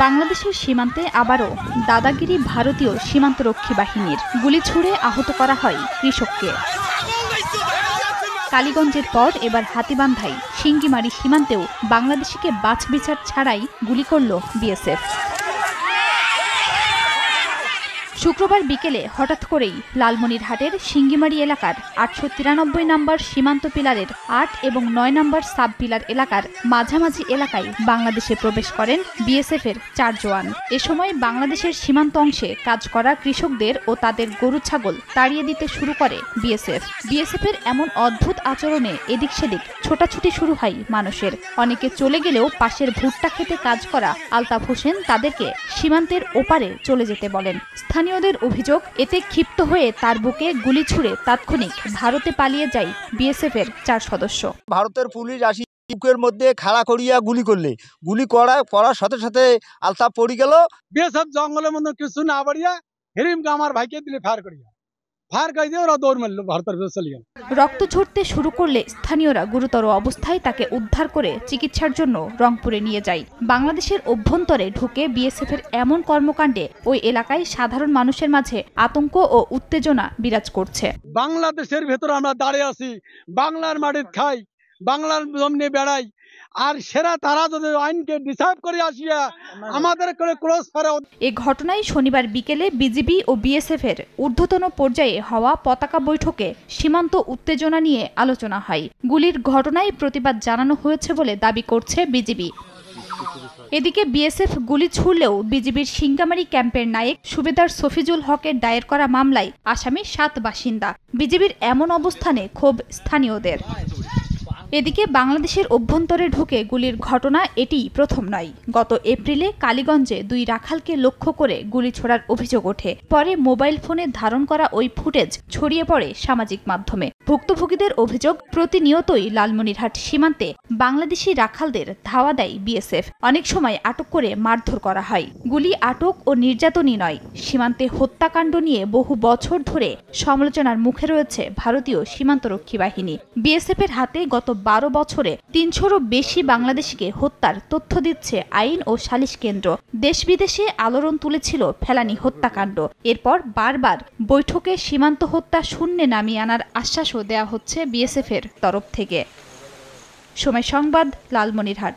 বাংলাদেশের সীমান্তে আবারও দাদাগিরি ভারতীয় সীমান্তরক্ষী বাহিনীর। গুলি ছুড়ে আহত করা হয় কৃষককে। কালীগঞ্জের পর এবার হাতীবান্ধায় সিঙ্গিমারি সীমান্তেও বাংলাদেশিকে বাছবিচার ছাড়াই গুলি করল বিএসএফ। শুক্রবার বিকেলে হঠাৎ করেই লালমনিরহাটের সিঙ্গিমারি এলাকার ৮৯৩ নম্বর সীমান্ত পিলারের ৮ এবং ৯ নম্বর সাব পিলার এলাকার মাঝামাঝি এলাকায় বাংলাদেশে প্রবেশ করেন বিএসএফের ৪ জওয়ান। এ সময় বাংলাদেশের সীমান্ত অংশে কাজ করা কৃষকদের ও তাদের গরু ছাগল তাড়িয়ে দিতে শুরু করে বিএসএফের এমন অদ্ভুত আচরণে এদিক সেদিক ছোটাছুটি শুরু হয় মানুষের। অনেকে চলে গেলেও পাশের ভুট্টা খেতে কাজ করা আলতাফ হোসেন তাদেরকে সীমান্তের ওপারে চলে যেতে বলেন। স্থানীয়দের অভিযোগ, এতে ক্ষিপ্ত হয়ে তার বুকে গুলি ছুড়ে তাৎক্ষণিক ভারতে পালিয়ে যায় বিএসএফের ৪ সদস্য। ভারতের পুলিশ আসি বুকের মধ্যে খাড়া করিয়া গুলি করার সাথে সাথে আলতাফ পড়ে গেল। বিএসএফ জঙ্গলের মধ্যে কিছু না বাড়িয়া হেরিমকে আমার ভাইকে দিলে ফায়ার করিয়া ওরা দৌড় মারল, ভারতের চলে গেল। রক্ত ঝরতে শুরু করলে স্থানীয়রা গুরুতর অবস্থায় তাকে উদ্ধার করে চিকিৎসার জন্য রংপুরে নিয়ে যায়। বাংলাদেশের অভ্যন্তরে ঢুকে বিএসএফের এমন কর্মকাণ্ডে ওই এলাকায় সাধারণ মানুষের মাঝে আতঙ্ক ও উত্তেজনা বিরাজ করছে। বাংলাদেশের ভেতর আমরা দাঁড়িয়ে আছি, বাংলার মাটিতে খাই, বাংলার জমিনে বেড়াই, আর সেরা তারা যদি আইনকে ডিসাইড করে আসিয়া আমাদের করে ক্রস ফায়ার। এই ঘটনায় শনিবার বিকেলে বিজিবি ও বিএসএফ এর ঊর্ধ্বতন পর্যায়ে হওয়া পতাকা বৈঠকে সীমান্ত উত্তেজনা নিয়ে আলোচনা হয়। গুলির ঘটনায় প্রতিবাদ জানানো হয়েছে বলে দাবি করছে বিজিবি। এদিকে বিএসএফ গুলি ছুড়লেও বিজিবির সিঙ্গামারি ক্যাম্পের নায়েক সুবেদার সফিজুল হকের দায়ের করা মামলায় আসামি ৭ বাসিন্দা। বিজিবির এমন অবস্থানে ক্ষোভ স্থানীয়দের। এদিকে বাংলাদেশের অভ্যন্তরে ঢুকে গুলির ঘটনা এটিই প্রথম নয়। গত এপ্রিলে কালীগঞ্জে ২ রাখালকে লক্ষ্য করে গুলি ছোড়ার অভিযোগ ওঠে। পরে মোবাইল ফোনে ধারণ করা ওই ফুটেজ ছড়িয়ে পড়ে সামাজিক মাধ্যমে। ভুক্তভোগীদের অভিযোগ, প্রতিনিয়তই লালমনিরহাট সীমান্তে বাংলাদেশি রাখালদের ধাওয়া দেয় বিএসএফ। অনেক সময় আটক করে মারধর করা হয়। গুলি আটক ও নির্যাতনই নয়, সীমান্তে হত্যাকাণ্ড নিয়ে বহু বছর ধরে সমালোচনার মুখে রয়েছে ভারতীয় সীমান্তরক্ষী বাহিনী। বিএসএফের হাতে গত ১২ বছরে ৩০০রও বেশি বাংলাদেশিকে হত্যার তথ্য দিচ্ছে আইন ও সালিশ কেন্দ্র। দেশ বিদেশে আলোড়ন তুলেছিল ফেলানি হত্যাকাণ্ড। এরপর বারবার বৈঠকে সীমান্ত হত্যা শূন্যে নামিয়ে আনার আশ্বাসও দেওয়া হচ্ছে বিএসএফের তরফ থেকে। সময় সংবাদ, লালমনিরহাট।